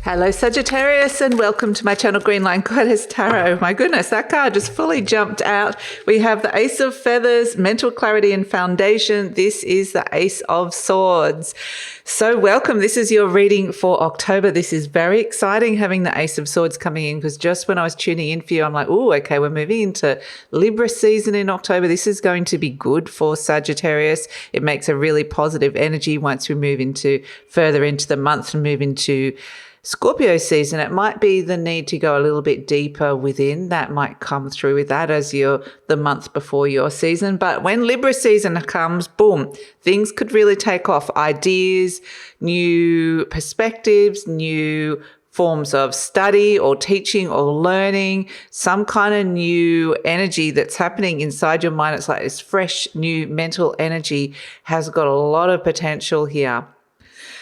Hello Sagittarius, and welcome to my channel Green Line Goddess Tarot. My goodness, that card just fully jumped out. We have the Ace of Feathers, Mental Clarity and Foundation. This is the Ace of Swords. So welcome. This is your reading for October. This is very exciting having the Ace of Swords coming in, because just when I was tuning in for you, I'm like, oh, okay, we're moving into Libra season in October. This is going to be good for Sagittarius. It makes a really positive energy once we move into further into the month and move into Scorpio season. It might be the need to go a little bit deeper within. That might come through with that as you're the month before your season. But when Libra season comes, boom, things could really take off. Ideas, new perspectives, new forms of study or teaching or learning, some kind of new energy that's happening inside your mind. It's like this fresh, new mental energy has got a lot of potential here.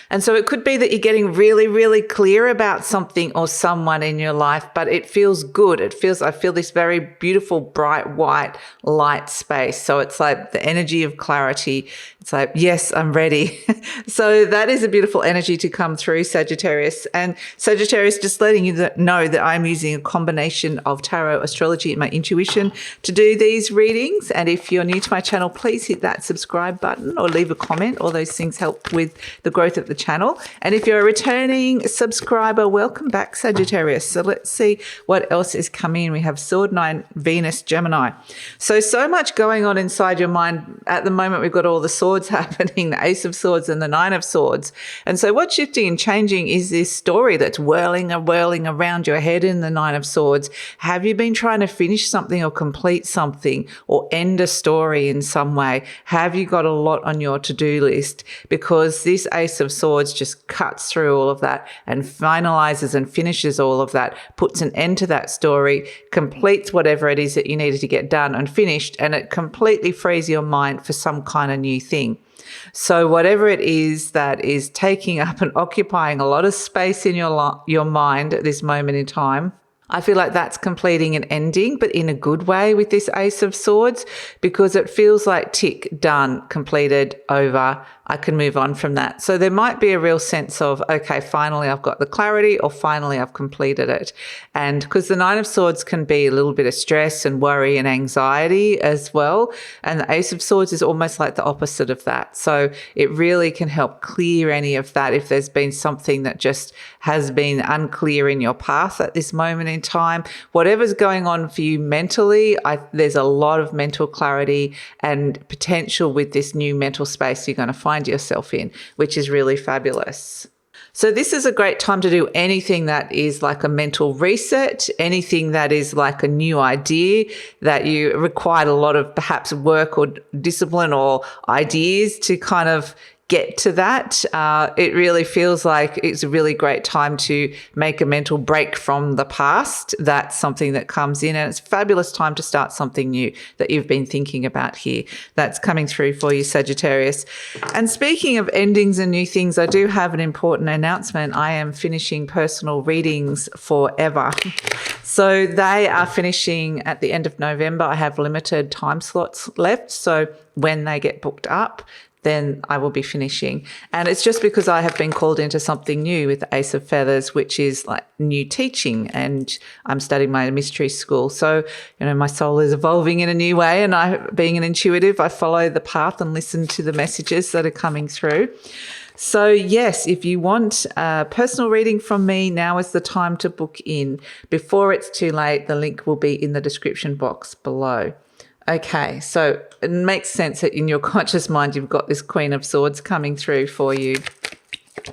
And so it could be that you're getting really, really clear about something or someone in your life, but it feels good. I feel this very beautiful, bright, white light space. So it's like the energy of clarity. It's like, yes, I'm ready. So that is a beautiful energy to come through, Sagittarius. And Sagittarius, just letting you know that I'm using a combination of tarot, astrology, and my intuition to do these readings. And if you're new to my channel, please hit that subscribe button or leave a comment. All those things help with the growth of the channel. And if you're a returning subscriber, welcome back, Sagittarius. So let's see what else is coming in. We have Sword 9, Venus, Gemini. So much going on inside your mind. At the moment, we've got all the swords happening, the Ace of Swords and the Nine of Swords. And so what's shifting and changing is this story that's whirling and whirling around your head in the Nine of Swords. Have you been trying to finish something or complete something or end a story in some way? Have you got a lot on your to-do list? Because this Ace of Swords just cuts through all of that and finalizes and finishes all of that, puts an end to that story, completes whatever it is that you needed to get done and finished, and it completely frees your mind for some kind of new thing. So whatever it is that is taking up and occupying a lot of space in your mind at this moment in time, I feel like that's completing and ending, but in a good way with this Ace of Swords, because it feels like tick, done, completed, over. I can move on from that. So there might be a real sense of, okay, finally I've got the clarity, or finally I've completed it. And because the Nine of Swords can be a little bit of stress and worry and anxiety as well. And the Ace of Swords is almost like the opposite of that. So it really can help clear any of that if there's been something that just has been unclear in your path at this moment in time. Whatever's going on for you mentally, there's a lot of mental clarity and potential with this new mental space you're going to find yourself in, which is really fabulous. So this is a great time to do anything that is like a mental reset, anything that is like a new idea that you required a lot of perhaps work or discipline or ideas to kind of get to that. It really feels like it's a really great time to make a mental break from the past. That's something that comes in, and it's a fabulous time to start something new that you've been thinking about here. That's coming through for you, Sagittarius. And speaking of endings and new things, I do have an important announcement. I am finishing personal readings forever. So they are finishing at the end of November. I have limited time slots left. So when they get booked up, then I will be finishing. And it's just because I have been called into something new with the Ace of Feathers, which is like new teaching, and I'm studying my mystery school. So, my soul is evolving in a new way, and being an intuitive, I follow the path and listen to the messages that are coming through. So yes, if you want a personal reading from me, now is the time to book in. Before it's too late, the link will be in the description box below. Okay, so it makes sense that in your conscious mind, you've got this Queen of Swords coming through for you.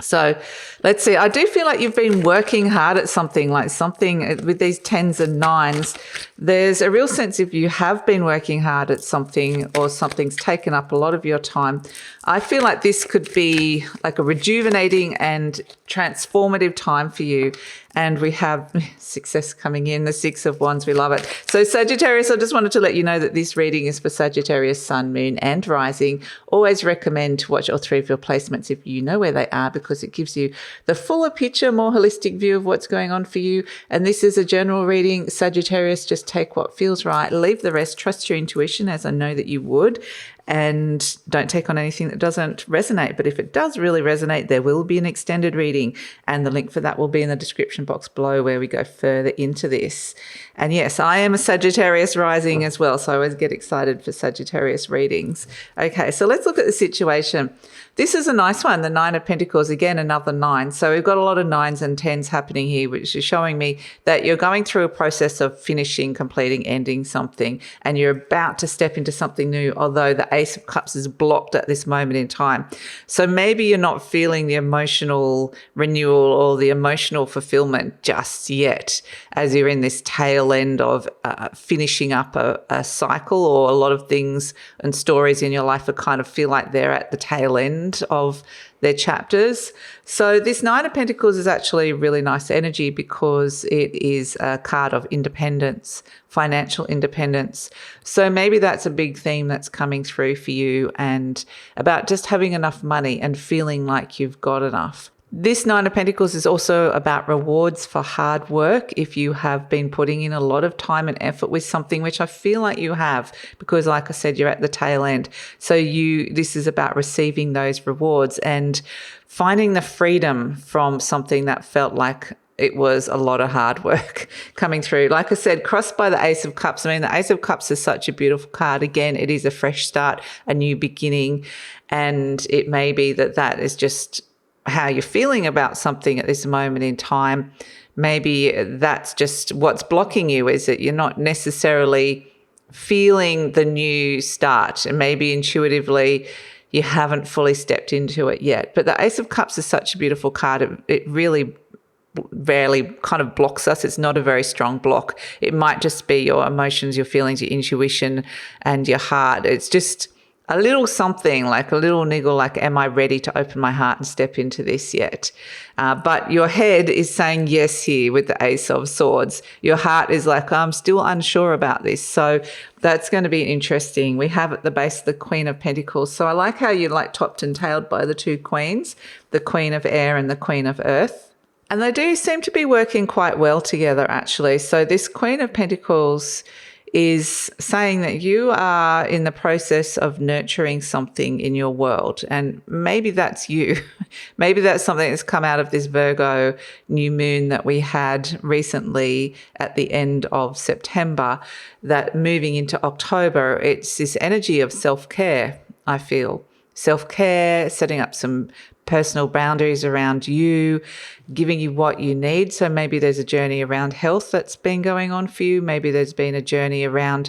So let's see. I do feel like you've been working hard at something with these 10s and 9s. There's a real sense if you have been working hard at something or something's taken up a lot of your time. I feel like this could be like a rejuvenating and transformative time for you. And we have success coming in, the Six of Wands. We love it. So Sagittarius, I just wanted to let you know that this reading is for Sagittarius, Sun, Moon and Rising. Always recommend to watch all three of your placements if you know where they are, because it gives you the fuller picture, more holistic view of what's going on for you. And this is a general reading. Sagittarius, just take what feels right, leave the rest, trust your intuition, as I know that you would. and don't take on anything that doesn't resonate. But if it does really resonate, there will be an extended reading, and the link for that will be in the description box below where we go further into this. And yes, I am a Sagittarius rising as well, so I always get excited for Sagittarius readings. Okay, so let's look at the situation. This is a nice one, the Nine of Pentacles, again, another 9. So we've got a lot of 9s and 10s happening here, which is showing me that you're going through a process of finishing, completing, ending something, and you're about to step into something new, although the Ace of Cups is blocked at this moment in time. So maybe you're not feeling the emotional renewal or the emotional fulfillment just yet, as you're in this tail end of finishing up a cycle, or a lot of things and stories in your life that kind of feel like they're at the tail end of their chapters. So this Nine of Pentacles is actually really nice energy because it is a card of independence, financial independence. So maybe that's a big theme that's coming through for you, and about just having enough money and feeling like you've got enough. This Nine of Pentacles is also about rewards for hard work. If you have been putting in a lot of time and effort with something, which I feel like you have, because like I said, you're at the tail end. So this is about receiving those rewards and finding the freedom from something that felt like it was a lot of hard work coming through. Like I said, crossed by the Ace of Cups. I mean, the Ace of Cups is such a beautiful card. Again, it is a fresh start, a new beginning. And it may be that is just how you're feeling about something at this moment in time. Maybe that's just what's blocking you, is that you're not necessarily feeling the new start, and maybe intuitively you haven't fully stepped into it yet. But the Ace of Cups is such a beautiful card. It really rarely kind of blocks us. It's not a very strong block. It might just be your emotions, your feelings, your intuition, and your heart. It's just a little something, like a little niggle, like, am I ready to open my heart and step into this yet? But your head is saying yes here with the Ace of Swords. Your heart is like, I'm still unsure about this. So that's going to be interesting. We have at the base the Queen of Pentacles. So I like how you're like topped and tailed by the two queens, the Queen of Air and the Queen of Earth. And they do seem to be working quite well together, actually. So this Queen of Pentacles is saying that you are in the process of nurturing something in your world. And maybe that's you. Maybe that's something that's come out of this Virgo new moon that we had recently at the end of September, that moving into October, it's this energy of self-care, I feel. Self-care, setting up some personal boundaries around you, giving you what you need. So maybe there's a journey around health that's been going on for you. Maybe there's been a journey around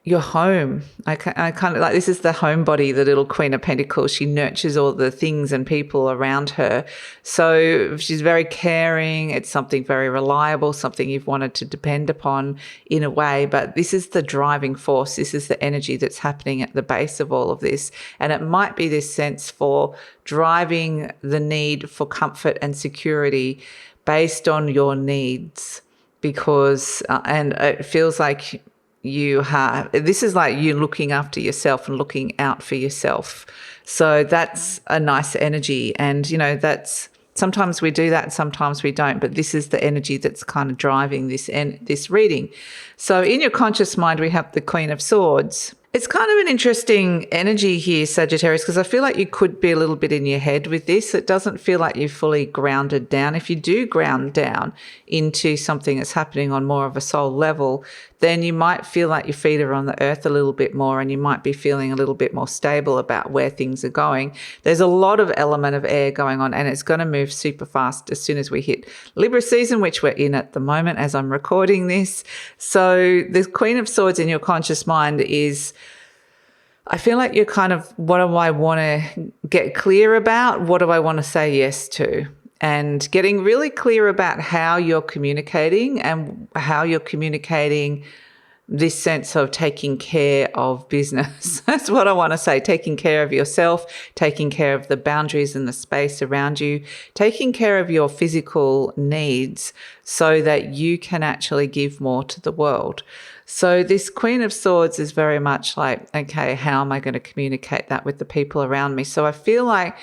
your home. I kind of like, this is the homebody, the little Queen of Pentacles. She nurtures all the things and people around her. So she's very caring. It's something very reliable, something you've wanted to depend upon in a way. But this is the driving force. This is the energy that's happening at the base of all of this. And it might be this sense for driving the need for comfort and security based on your needs, because, and it feels like this is like you looking after yourself and looking out for yourself. So that's a nice energy. And, you know, that's, sometimes we do that, sometimes we don't, but this is the energy that's kind of driving this reading. So in your conscious mind, we have the Queen of Swords. It's kind of an interesting energy here, Sagittarius, because I feel like you could be a little bit in your head with this. It doesn't feel like you're fully grounded down. If you do ground down into something that's happening on more of a soul level, then you might feel like your feet are on the earth a little bit more, and you might be feeling a little bit more stable about where things are going. There's a lot of element of air going on, and it's going to move super fast as soon as we hit Libra season, which we're in at the moment as I'm recording this. So the Queen of Swords in your conscious mind is, I feel like you're kind of, what do I want to get clear about? What do I want to say yes to? And getting really clear about how you're communicating and how you're communicating this sense of taking care of business. That's what I want to say. Taking care of yourself, taking care of the boundaries and the space around you, taking care of your physical needs so that you can actually give more to the world. So this Queen of Swords is very much like, okay, how am I going to communicate that with the people around me? So I feel like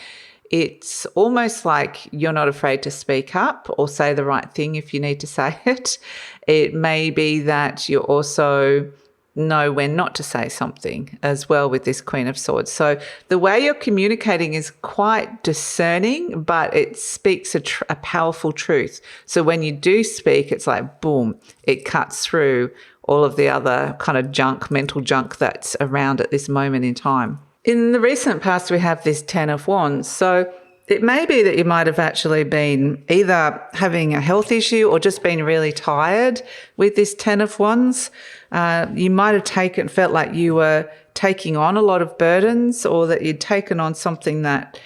it's almost like you're not afraid to speak up or say the right thing if you need to say it. It may be that you're also know when not to say something as well with this Queen of Swords. So the way you're communicating is quite discerning, but it speaks a powerful truth. So when you do speak, it's like, boom, it cuts through all of the other kind of junk, mental junk that's around at this moment in time. In the recent past, we have this Ten of Wands. So it may be that you might have actually been either having a health issue or just been really tired with this Ten of Wands. You might have felt like you were taking on a lot of burdens, or that you'd taken on something that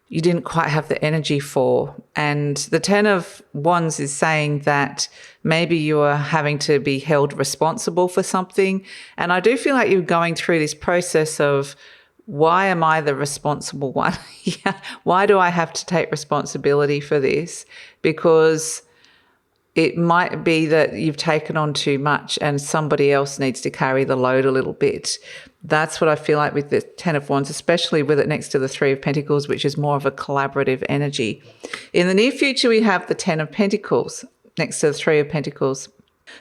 you didn't quite have the energy for. And the Ten of Wands is saying that maybe you are having to be held responsible for something. And I do feel like you're going through this process of, why am I the responsible one? Why do I have to take responsibility for this? Because it might be that you've taken on too much and somebody else needs to carry the load a little bit. That's what I feel like with the Ten of Wands, especially with it next to the Three of Pentacles, which is more of a collaborative energy. In the near future, we have the Ten of Pentacles next to the Three of Pentacles.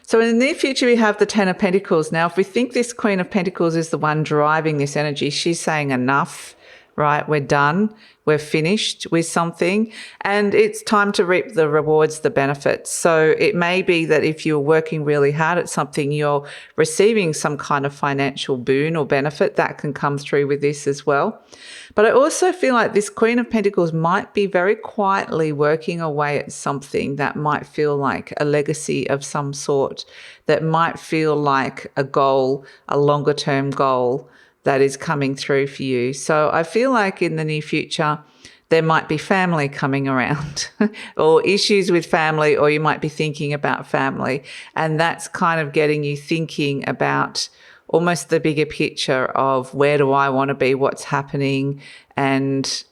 So in the near future, we have the Ten of Pentacles. Now, if we think this Queen of Pentacles is the one driving this energy, she's saying enough, right? We're done. We're finished with something, and it's time to reap the rewards, the benefits. So it may be that if you're working really hard at something, you're receiving some kind of financial boon or benefit that can come through with this as well. But I also feel like this Queen of Pentacles might be very quietly working away at something that might feel like a legacy of some sort, that might feel like a goal, a longer term goal that is coming through for you. So I feel like in the near future, there might be family coming around or issues with family, or you might be thinking about family. And that's kind of getting you thinking about almost the bigger picture of, where do I want to be, what's happening, and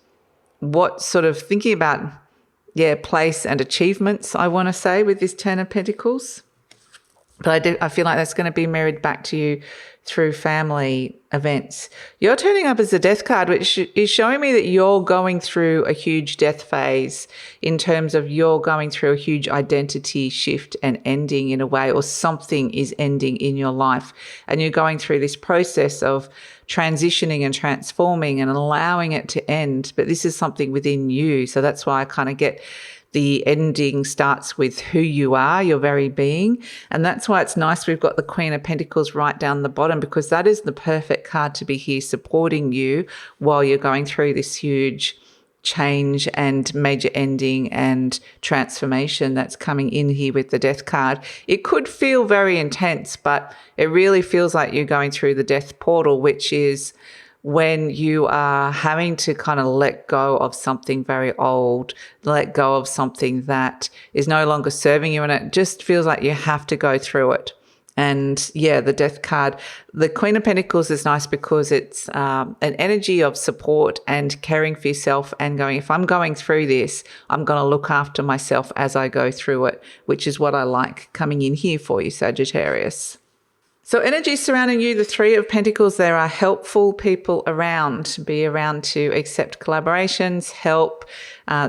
what sort of thinking about, place and achievements, I want to say, with this Ten of Pentacles. But I feel like that's going to be mirrored back to you through family events. You're turning up as a Death card, which is showing me that you're going through a huge death phase, in terms of you're going through a huge identity shift and ending in a way, or something is ending in your life. And you're going through this process of transitioning and transforming and allowing it to end. But this is something within you. So that's why I kind of get the ending starts with who you are, your very being. And that's why it's nice we've got the Queen of Pentacles right down the bottom, because that is the perfect card to be here supporting you while you're going through this huge change and major ending and transformation that's coming in here with the Death card. It could feel very intense, but it really feels like you're going through the death portal, which is when you are having to kind of let go of something very old, let go of something that is no longer serving you, and it just feels like you have to go through it. And the Death card, the Queen of Pentacles is nice because it's an energy of support and caring for yourself and going, if I'm going through this, I'm going to look after myself as I go through it, which is what I like coming in here for you, Sagittarius. So energy surrounding you, the Three of Pentacles, there are helpful people around. Be around to accept collaborations, help.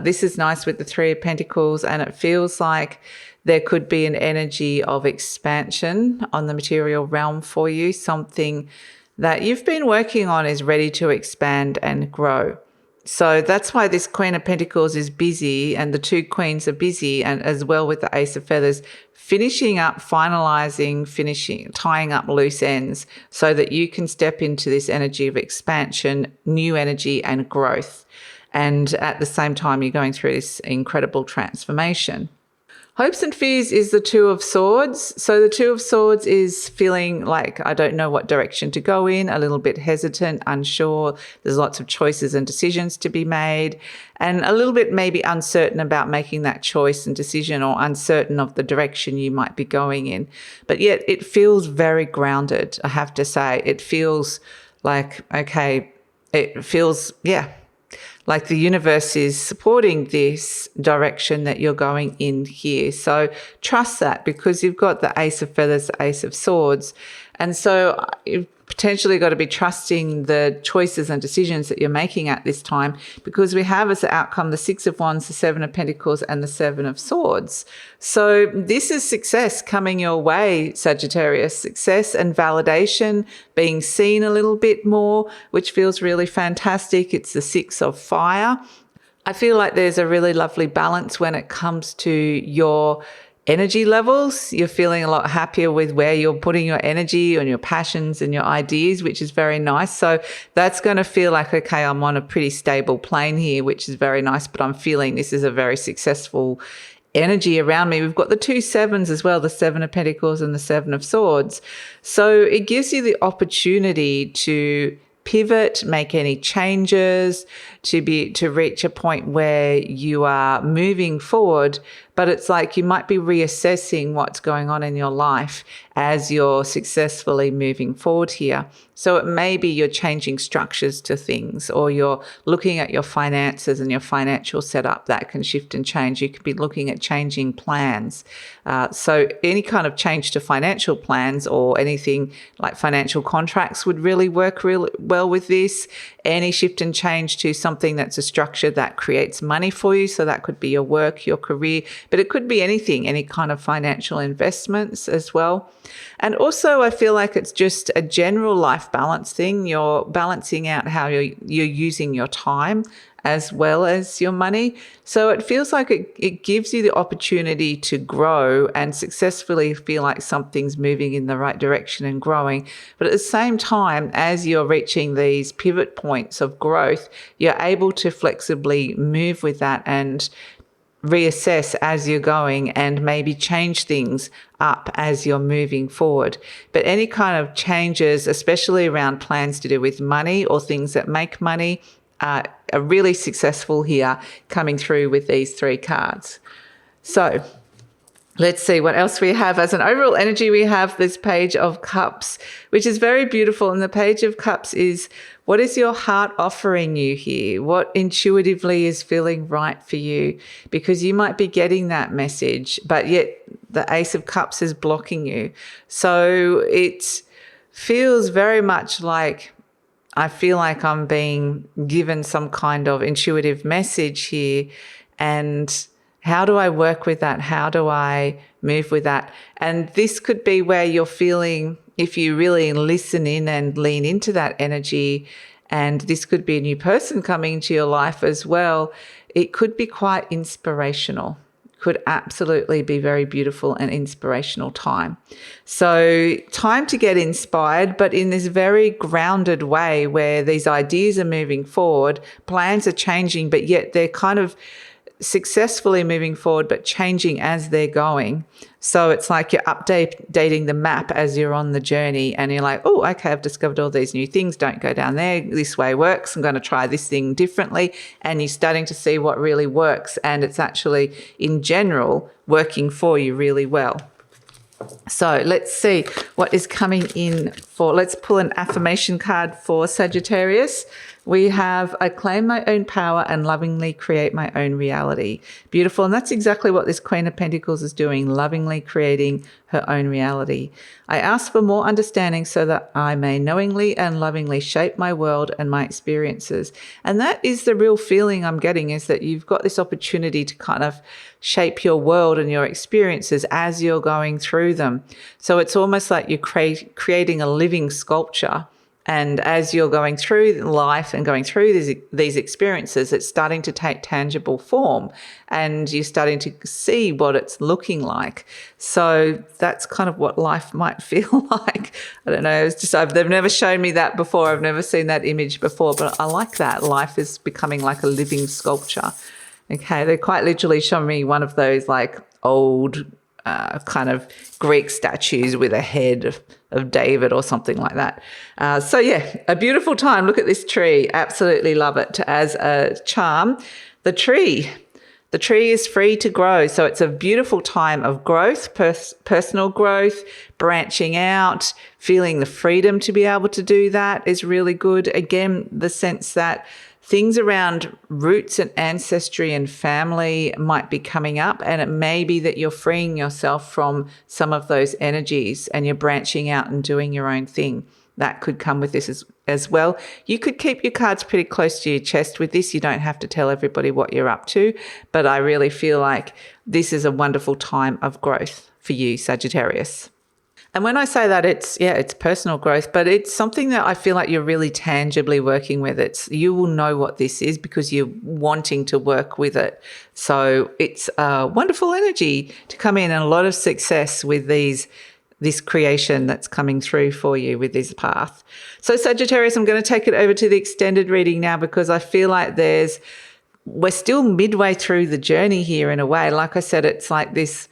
This is nice with the Three of Pentacles, and it feels like there could be an energy of expansion on the material realm for you. Something that you've been working on is ready to expand and grow. So that's why this Queen of Pentacles is busy, and the two queens are busy, and as well with the Ace of Feathers, finishing up, finalizing, tying up loose ends so that you can step into this energy of expansion, new energy and growth. And at the same time, you're going through this incredible transformation. Hopes and fears is the Two of Swords. So the Two of Swords is feeling like I don't know what direction to go in, a little bit hesitant, unsure. There's lots of choices and decisions to be made, and a little bit maybe uncertain about making that choice and decision, or uncertain of the direction you might be going in. But yet it feels very grounded, I have to say. It feels like, okay, it feels, like the universe is supporting this direction that you're going in here. So trust that, because you've got the Ace of Feathers, the Ace of Swords. And so potentially got to be trusting the choices and decisions that you're making at this time, because we have as the outcome the Six of Wands, the Seven of Pentacles, and the Seven of Swords. So this is success coming your way, Sagittarius. Success and validation, being seen a little bit more, which feels really fantastic. It's the Six of Fire. I feel like there's a really lovely balance when it comes to your energy levels. You're feeling a lot happier with where you're putting your energy and your passions and your ideas, which is very nice. So that's going to feel like, okay, I'm on a pretty stable plane here, which is very nice, but I'm feeling this is a very successful energy around me. We've got the two sevens as well, the Seven of Pentacles and the Seven of Swords. So it gives you the opportunity to pivot, make any changes, to reach a point where you are moving forward, but it's like you might be reassessing what's going on in your life as you're successfully moving forward here. So it may be you're changing structures to things, or you're looking at your finances and your financial setup. That can shift and change. You could be looking at changing plans. So any kind of change to financial plans or anything like financial contracts would really work really well with this. Any shift and change to something that's a structure that creates money for you. So that could be your work, your career, but it could be anything, any kind of financial investments as well. And also I feel like it's just a general life balance thing. You're balancing out how you're using your time as well as your money. So it feels like it gives you the opportunity to grow and successfully feel like something's moving in the right direction and growing. But at the same time, as you're reaching these pivot points of growth, you're able to flexibly move with that and reassess as you're going and maybe change things up as you're moving forward. But any kind of changes, especially around plans to do with money or things that make money, are really successful here coming through with these three cards. So let's see what else we have. As an overall energy, we have this Page of Cups, which is very beautiful. And the Page of Cups is, what is your heart offering you here? What intuitively is feeling right for you? Because you might be getting that message, but yet the Ace of Cups is blocking you. So it feels very much like, I feel like I'm being given some kind of intuitive message here. And how do I work with that? How do I move with that? And this could be where you're feeling, if you really listen in and lean into that energy, and this could be a new person coming into your life as well, it could be quite inspirational. Could absolutely be very beautiful and inspirational time. So time to get inspired, but in this very grounded way where these ideas are moving forward, plans are changing, but yet they're kind of successfully moving forward, but changing as they're going. So it's like you're updating the map as you're on the journey, and you're like, oh, okay, I've discovered all these new things. Don't go down there. This way works. I'm going to try this thing differently. And you're starting to see what really works. And it's actually, in general, working for you really well. So let's see what is coming in for, let's pull an affirmation card for Sagittarius. We have, I claim my own power and lovingly create my own reality. Beautiful. And that's exactly what this Queen of Pentacles is doing, lovingly creating her own reality. I ask for more understanding so that I may knowingly and lovingly shape my world and my experiences. And that is the real feeling I'm getting, is that you've got this opportunity to kind of shape your world and your experiences as you're going through them. So it's almost like you're creating a living sculpture. And as you're going through life and going through these experiences, it's starting to take tangible form, and you're starting to see what it's looking like. So that's kind of what life might feel like. I don't know. It's just, they've never shown me that before. I've never seen that image before, but I like that. Life is becoming like a living sculpture. Okay, they quite literally show me one of those like old kind of Greek statues with a head of David or something like that. So yeah, a beautiful time. Look at this tree. Absolutely love it as a charm. The tree is free to grow. So it's a beautiful time of growth, personal growth, branching out, feeling the freedom to be able to do that is really good. Again, the sense that things around roots and ancestry and family might be coming up, and it may be that you're freeing yourself from some of those energies and you're branching out and doing your own thing. that could come with this as well. You could keep your cards pretty close to your chest with this. You don't have to tell everybody what you're up to, but I really feel like this is a wonderful time of growth for you, Sagittarius. And when I say that, it's personal growth, but it's something that I feel like you're really tangibly working with. You will know what this is because you're wanting to work with it. So it's a wonderful energy to come in, and a lot of success with this creation that's coming through for you with this path. So Sagittarius, I'm going to take it over to the extended reading now because I feel like we're still midway through the journey here in a way. Like I said, it's like this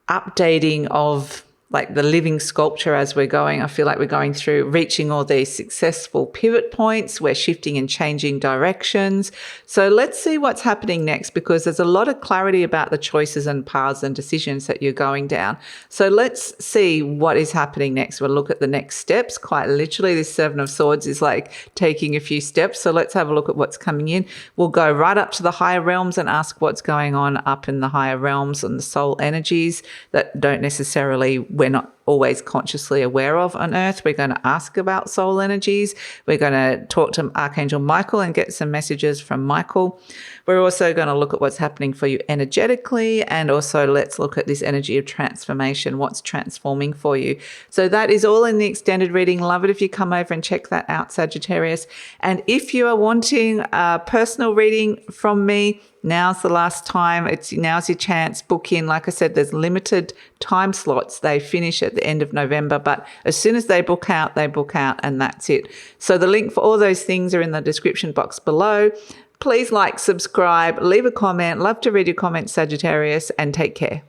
updating of like the living sculpture as we're going. I feel like we're going through reaching all these successful pivot points. We're shifting and changing directions. So let's see what's happening next, because there's a lot of clarity about the choices and paths and decisions that you're going down. So let's see what is happening next. We'll look at the next steps. Quite literally, this Seven of Swords is like taking a few steps. So let's have a look at what's coming in. We'll go right up to the higher realms and ask what's going on up in the higher realms and the soul energies that don't necessarily, we're not always consciously aware of on Earth. We're going to ask about soul energies. We're going to talk to Archangel Michael and get some messages from Michael. We're also going to look at what's happening for you energetically, and also let's look at this energy of transformation, what's transforming for you. So that is all in the extended reading. Love it if you come over and check that out, Sagittarius. And if you are wanting a personal reading from me, now's the last time. Now's your chance. Book in. Like I said, there's limited time slots. They finish at the end of November, but as soon as they book out, and that's it. So the link for all those things are in the description box below. Please like, subscribe, leave a comment. Love to read your comments, Sagittarius, and take care.